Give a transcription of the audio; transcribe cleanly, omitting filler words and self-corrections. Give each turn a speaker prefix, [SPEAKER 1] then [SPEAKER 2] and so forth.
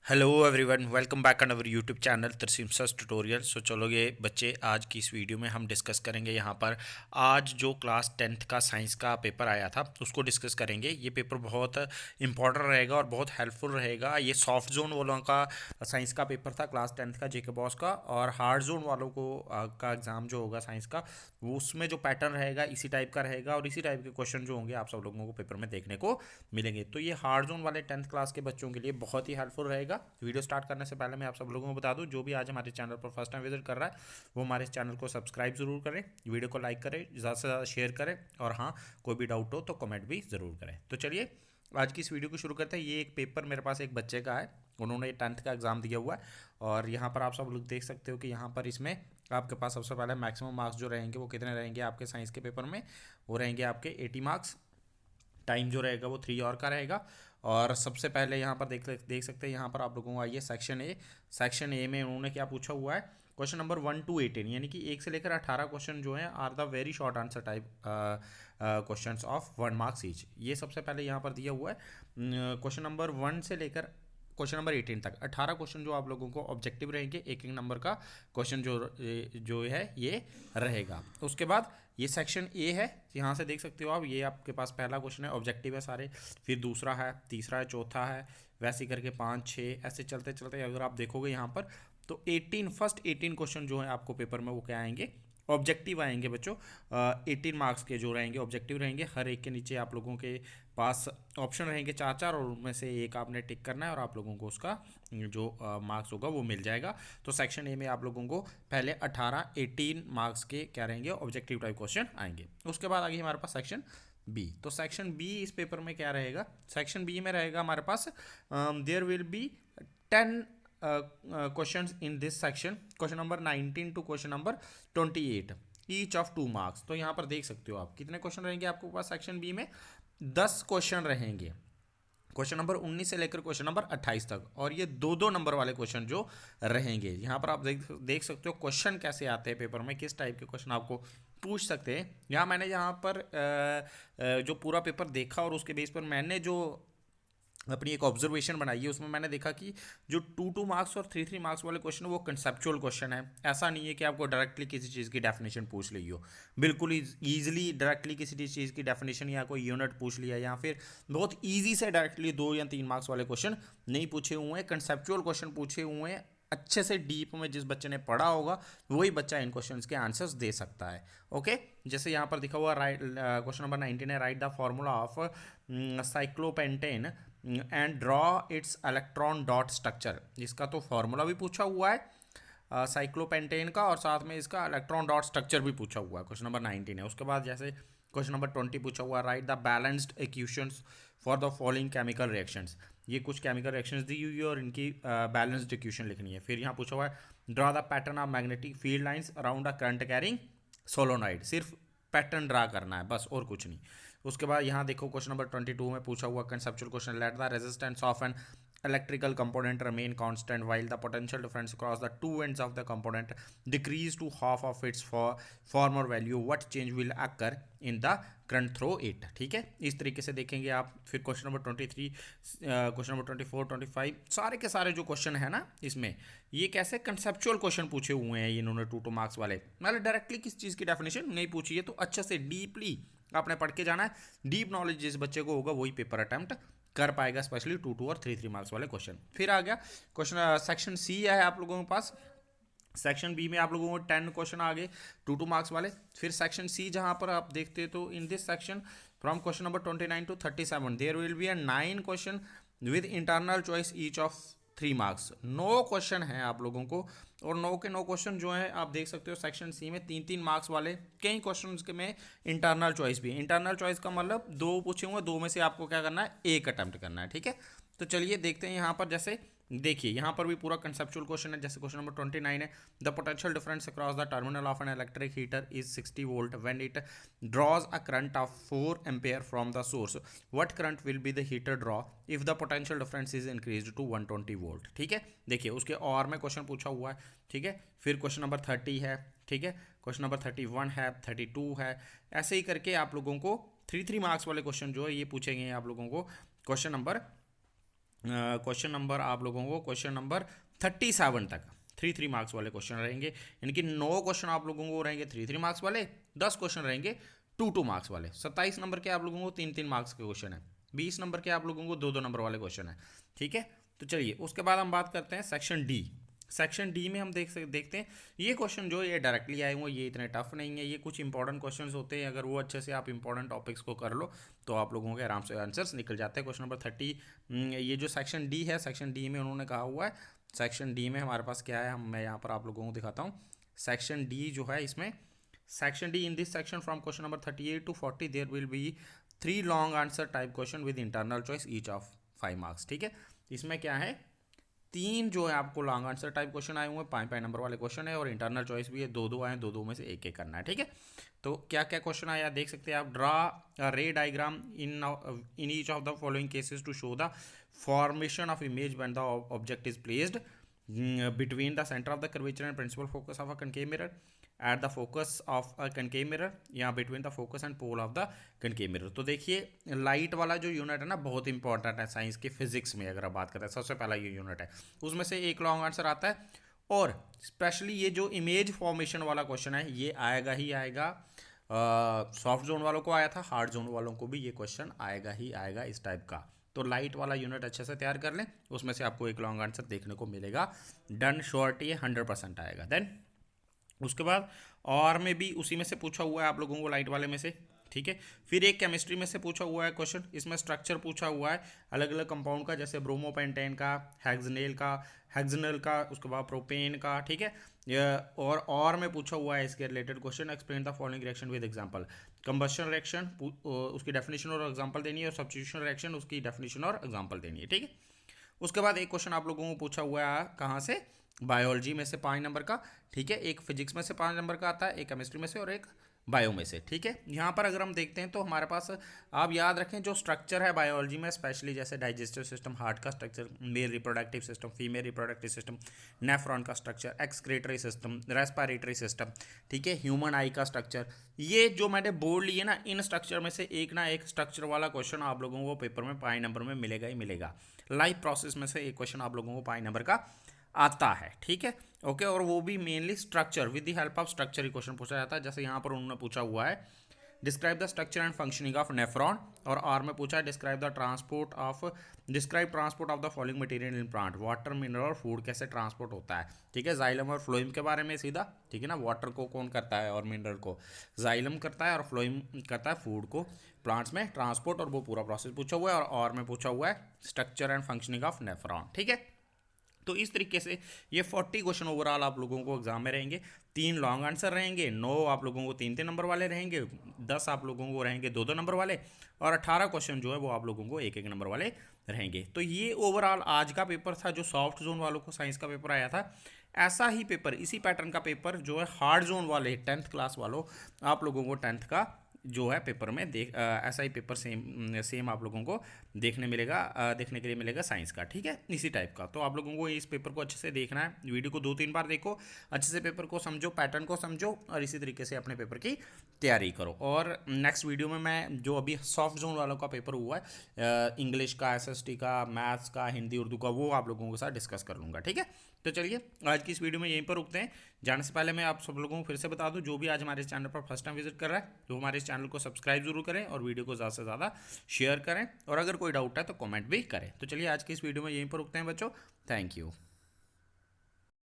[SPEAKER 1] Hello everyone, welcome back on our YouTube channel Tarseem sir tutorial. So चलो ये बच्चे, आज की इस वीडियो में हम डिस्कस करेंगे यहाँ पर आज जो क्लास 10th का साइंस का पेपर आया था उसको डिस्कस करेंगे। ये पेपर बहुत इंपॉर्टेंट रहेगा और बहुत हेल्पफुल रहेगा। ये सॉफ्ट जोन वालों का साइंस का पेपर था क्लास 10th का जेके बॉस का, और हार्ड जोन वालों को का एग्ज़ाम जो होगा साइंस का, वो उसमें जो पैटर्न रहेगा इसी टाइप का रहेगा और इसी टाइप के क्वेश्चन जो होंगे आप सब लोगों को पेपर में देखने को मिलेंगे। तो ये हार्ड जोन वाले 10th क्लास के बच्चों के लिए बहुत ही हेल्पफुल रहेगा। वीडियो स्टार्ट करने से पहले मैं आप सब लोगों को बता दूं, जो भी आज हमारे चैनल पर फर्स्ट टाइम विजिट कर रहा है वो हमारे इस चैनल को सब्सक्राइब जरूर करें, वीडियो को लाइक करें, ज़्यादा से ज़्यादा शेयर करें, और हाँ, कोई भी डाउट हो तो कमेंट भी ज़रूर करें। तो चलिए आज की इस वीडियो को शुरू करते हैं। ये एक पेपर मेरे पास एक बच्चे का है, उन्होंने 10th का एग्ज़ाम दिया हुआ है, और यहाँ पर आप सब लोग देख सकते हो कि यहाँ पर इसमें आपके पास सबसे पहले मैक्सिमम मार्क्स जो रहेंगे वो कितने रहेंगे आपके साइंस के पेपर में, वो रहेंगे आपके 80 मार्क्स। टाइम जो रहेगा वो 3 आवर का रहेगा। और सबसे पहले यहाँ पर देख सकते हैं, यहाँ पर आप लोगों को आइए सेक्शन ए। सेक्शन ए में उन्होंने क्या पूछा हुआ है, क्वेश्चन नंबर 1 to 18, यानी कि 1 से लेकर 18 क्वेश्चन जो हैं are the very short answer type question of 1 marks each. ये सबसे पहले यहाँ पर दिया हुआ है। क्वेश्चन नंबर 1 से लेकर क्वेश्चन नंबर 18 तक 18 क्वेश्चन जो आप लोगों को ऑब्जेक्टिव रहेंगे, एक एक नंबर का क्वेश्चन जो है ये रहेगा। उसके बाद ये सेक्शन ए है, यहाँ से देख सकते हो आप, ये आपके पास पहला क्वेश्चन है, ऑब्जेक्टिव है सारे, फिर दूसरा है, तीसरा है, चौथा है, वैसे ही करके 5 6 ऐसे चलते चलते अगर आप देखोगे यहाँ पर तो 18 क्वेश्चन जो है आपको पेपर में वो क्या आएंगे, ऑब्जेक्टिव आएंगे बच्चों। 18 मार्क्स के जो रहेंगे ऑब्जेक्टिव रहेंगे। हर एक के नीचे आप लोगों के पास ऑप्शन रहेंगे 4 4, और उनमें से एक आपने टिक करना है और आप लोगों को उसका जो मार्क्स होगा वो मिल जाएगा। तो सेक्शन ए में आप लोगों को पहले 18 मार्क्स के क्या रहेंगे, ऑब्जेक्टिव टाइप क्वेश्चन आएंगे। उसके बाद आगे हमारे पास सेक्शन बी। तो सेक्शन बी इस पेपर में क्या रहेगा, सेक्शन बी में रहेगा हमारे पास there will be 10 questions in this section, question number 19 to question number 28, each of 2 marks. तो यहाँ पर देख सकते हो आप कितने क्वेश्चन रहेंगे आपके पास सेक्शन बी में, 10 क्वेश्चन रहेंगे, क्वेश्चन नंबर 19 से लेकर क्वेश्चन नंबर 28 तक, और ये दो दो नंबर वाले क्वेश्चन जो रहेंगे। यहाँ पर आप देख सकते हो क्वेश्चन कैसे आते हैं पेपर में, किस टाइप के क्वेश्चन आपको पूछ सकते हैं। यहाँ मैंने यहाँ पर जो पूरा पेपर देखा और उसके बेस पर मैंने जो अपनी एक ऑब्जर्वेशन बनाई है, उसमें मैंने देखा कि जो 2 2 मार्क्स और 3 3 मार्क्स वाले क्वेश्चन है वो कंसेप्चुअल क्वेश्चन है। ऐसा नहीं है कि आपको डायरेक्टली किसी चीज़ की डेफिनेशन पूछ ली हो, बिल्कुल ईजिली डायरेक्टली किसी चीज़ की डेफिनेशन या कोई यूनिट पूछ लिया, या फिर बहुत ईजी से डायरेक्टली 2 या 3 मार्क्स वाले क्वेश्चन नहीं पूछे हुए हैं, कंसेप्चुअल क्वेश्चन पूछे हुए हैं। अच्छे से डीप में जिस बच्चे ने पढ़ा होगा वही बच्चा इन क्वेश्चंस के आंसर्स दे सकता है। ओके, जैसे यहाँ पर दिखा हुआ राइट, क्वेश्चन नंबर 19 है, right the formula of cyclopentane and draw it's electron dot structure. इसका तो फॉर्मूला भी पूछा हुआ है साइक्लोपेंटेन का, और साथ में इसका इलेक्ट्रॉन डॉट स्ट्रक्चर भी पूछा हुआ है, क्वेश्चन नंबर 19 है। उसके बाद जैसे क्वेश्चन नंबर 20 पूछा हुआ है, right the balanced equations for the following chemical reactions. ये कुछ केमिकल रिएक्शंस दी हुई है और इनकी बैलेंस्ड इक्वेशन लिखनी है। फिर यहाँ पूछा हुआ है, draw the pattern of magnetic field lines around a current carrying solenoid. सिर्फ पैटर्न ड्रा करना है बस, और कुछ नहीं। उसके बाद यहाँ देखो क्वेश्चन नंबर 22 में पूछा हुआ conceptual question, let the resistance of an electrical component remain constant while the potential difference across the two ends of the component decrease to half of its former value, what change will occur in the current through it। ठीक है, इस तरीके से देखेंगे आप। फिर question number 23, question number 24 25 सारे के सारे जो क्वेश्चन है ना इसमें, ये कैसे कंसेप्चुअल क्वेश्चन पूछे हुए हैं इन्होंने 2 2 मार्क्स वाले, मतलब डायरेक्टली किस चीज़ की डेफिनेशन नहीं पूछी है। तो अच्छे से डीपली आपने पढ़ के जाना है। डीप नॉलेज जिस बच्चे को होगा वही पेपर अटेम्प्ट कर पाएगा, स्पेशली 2 2 और 3 3 मार्क्स वाले क्वेश्चन। फिर आ गया क्वेश्चन सेक्शन सी है आप लोगों के पास। सेक्शन बी में आप लोगों को 10 क्वेश्चन आ गए 2 2 मार्क्स वाले। फिर सेक्शन सी जहां पर आप देखते हो, तो in this section from question number 29 to 37 there will be a 9 question with internal choice each of 3 marks. 9 question हैं आप लोगों को, और 9 के 9 क्वेश्चन जो है आप देख सकते हो सेक्शन सी में 3 3 मार्क्स वाले। कई क्वेश्चन के में इंटरनल चॉइस भी है। इंटरनल चॉइस का मतलब 2 पूछे हुए, 2 में से आपको क्या करना है, एक अटैम्प्ट करना है। ठीक है, तो चलिए देखते हैं यहाँ पर। जैसे देखिए यहाँ पर भी पूरा कंसेप्चुअल क्वेश्चन है। जैसे क्वेश्चन नंबर 29 है, the potential difference across the terminal of an electric heater is 60 volt when it draws a current of 4 ampere from the source, what current will be the heater draw if the potential difference is increased to 120 volt. ठीक है, देखिए उसके और में question पूछा हुआ है। ठीक है, फिर क्वेश्चन नंबर 30 है। ठीक है, क्वेश्चन नंबर 31 है, 32 है, ऐसे ही करके आप लोगों को 3 3 मार्क्स वाले क्वेश्चन जो है ये पूछेंगे आप लोगों को क्वेश्चन नंबर क्वेश्चन नंबर आप लोगों को क्वेश्चन नंबर 37 तक 3 मार्क्स वाले क्वेश्चन रहेंगे, यानी कि 9 क्वेश्चन आप लोगों को रहेंगे 3 मार्क्स वाले, 10 क्वेश्चन रहेंगे 2 मार्क्स वाले। 27 नंबर के आप लोगों को 3 मार्क्स के क्वेश्चन है, 20 नंबर के आप लोगों को 2 नंबर वाले क्वेश्चन है। ठीक है, तो चलिए उसके बाद हम बात करते हैं सेक्शन डी। सेक्शन डी में हम देखते हैं ये क्वेश्चन जो ये डायरेक्टली आए हुए ये इतने टफ नहीं है, ये कुछ इंपॉर्टेंट क्वेश्चंस होते हैं, अगर वो अच्छे से आप इंपॉर्टेंट टॉपिक्स को कर लो तो आप लोगों के आराम से आंसर्स निकल जाते हैं। क्वेश्चन नंबर 30 ये जो सेक्शन डी है, सेक्शन डी में उन्होंने कहा हुआ है, सेक्शन डी में हमारे पास क्या है, मैं यहाँ पर आप लोगों को दिखाता हूँ। सेक्शन डी जो है इसमें, section D in this section from question number 38 to 40 there will be 3 long answer type question with internal choice each of 5 marks. ठीक है, इसमें क्या है, 3 जो है आपको लॉन्ग आंसर टाइप क्वेश्चन आए हुए हैं, 5 नंबर वाले क्वेश्चन है, और इंटरनल चॉइस भी है, 2 आए, 2 में से एक करना है। ठीक है, तो क्या क्या क्वेश्चन आया देख सकते हैं आप। Draw a ray diagram in each of the following cases to show the formation of image when the object is placed between the center of the curvature and principal focus of a concave mirror, at the focus of a concave mirror, या between the focus and pole of the concave mirror। तो देखिए light वाला जो unit है ना बहुत important है science के फिजिक्स में, अगर आप बात करते हैं सबसे पहला ये यूनिट है, उसमें से एक लॉन्ग आंसर आता है, और स्पेशली ये जो इमेज फॉर्मेशन वाला क्वेश्चन है ये आएगा ही आएगा। सॉफ्ट जोन वालों को आया था, हार्ड जोन वालों को भी ये क्वेश्चन आएगा ही आएगा इस टाइप का। तो लाइट वाला यूनिट अच्छे से तैयार कर लें, उसमें से आपको एक लॉन्ग आंसर देखने को मिलेगा, डन श्योरिटी ये 100% आएगा। देन उसके बाद और में भी उसी में से पूछा हुआ है आप लोगों को, लाइट वाले में से। ठीक है, फिर एक केमिस्ट्री में से पूछा हुआ है क्वेश्चन, इसमें स्ट्रक्चर पूछा हुआ है अलग अलग कंपाउंड का, जैसे ब्रोमोपेंटेन का, हेक्सेनल का, उसके बाद प्रोपेन का। ठीक है, और में पूछा हुआ है इसके related question, explain the following reaction with example. Combustion reaction उसकी डेफिनेशन और एग्जांपल देनी है, और सब्स्टिट्यूशन रिएक्शन उसकी डेफिनेशन और एग्जांपल देनी है। ठीक है, उसके बाद एक क्वेश्चन आप लोगों को पूछा हुआ है कहाँ से, बायोलॉजी में से 5 नंबर का। ठीक है, एक फिजिक्स में से 5 नंबर का आता है, एक केमिस्ट्री में से और एक बायो में से। ठीक है, यहाँ पर अगर हम देखते हैं तो हमारे पास, आप याद रखें जो स्ट्रक्चर है बायोलॉजी में, स्पेशली जैसे डाइजेस्टिव सिस्टम, हार्ट का structure, male reproductive system, female reproductive system, nephron का structure, excretory system, respiratory system, ठीक है, ह्यूमन आई का स्ट्रक्चर, ये जो मैंने बोर्ड लिए ना, इन स्ट्रक्चर में से एक ना एक स्ट्रक्चर वाला क्वेश्चन आप लोगों को पेपर में 5 नंबर में मिलेगा ही मिलेगा। लाइफ प्रोसेस में से एक क्वेश्चन आप लोगों को 5 नंबर का आता है। ठीक है, ओके, और वो भी mainly structure, with the help of structure he question पूछा जाता है। जैसे यहाँ पर उन्होंने पूछा हुआ है describe the structure and functioning of nephron, और आर में पूछा है describe transport of the following material in plant, water, mineral और फूड कैसे ट्रांसपोर्ट होता है। ठीक है, जाइलम और फ्लोइम के बारे में सीधा। ठीक है ना, वाटर को कौन करता है और मिनरल को जाइलम करता है, और फ्लोइम करता है फूड को प्लांट्स में ट्रांसपोर्ट, और वो पूरा प्रोसेस पूछा हुआ है। और में पूछा हुआ है structure and functioning of nephron. ठीक है, तो इस तरीके से ये 40 क्वेश्चन ओवरऑल आप लोगों को एग्जाम में रहेंगे, 3 लॉन्ग आंसर रहेंगे, 9 आप लोगों को 3 नंबर वाले रहेंगे, 10 आप लोगों को रहेंगे 2 नंबर वाले, और 18 क्वेश्चन जो है वो आप लोगों को 1 नंबर वाले रहेंगे। तो ये ओवरऑल आज का पेपर था, जो सॉफ्ट जोन वालों को साइंस का पेपर आया था। ऐसा ही पेपर, इसी पैटर्न का पेपर जो है हार्ड जोन वाले 10th क्लास वालों, आप लोगों को 10th का जो है पेपर में ऐसा ही पेपर सेम आप लोगों को देखने के लिए मिलेगा साइंस का। ठीक है, इसी टाइप का। तो आप लोगों को इस पेपर को अच्छे से देखना है, वीडियो को 2-3 बार देखो, अच्छे से पेपर को समझो, पैटर्न को समझो, और इसी तरीके से अपने पेपर की तैयारी करो। और नेक्स्ट वीडियो में मैं जो अभी सॉफ्ट जोन वालों का पेपर हुआ है, इंग्लिश का, SST का, मैथ्स का, हिंदी उर्दू का, वो आप लोगों के साथ डिस्कस कर लूँगा। ठीक है, तो चलिए आज की इस वीडियो में यहीं पर रुकते हैं। जाने से पहले मैं आप सब लोगों को फिर से बता दूं, जो भी आज हमारे चैनल पर फर्स्ट टाइम विजिट कर रहा है तो हमारे इस चैनल को सब्सक्राइब जरूर करें, और वीडियो को ज़्यादा से ज़्यादा शेयर करें, और अगर कोई डाउट है तो कमेंट भी करें। तो चलिए आज की इस वीडियो में यहीं पर रुकते हैं बच्चों, थैंक यू।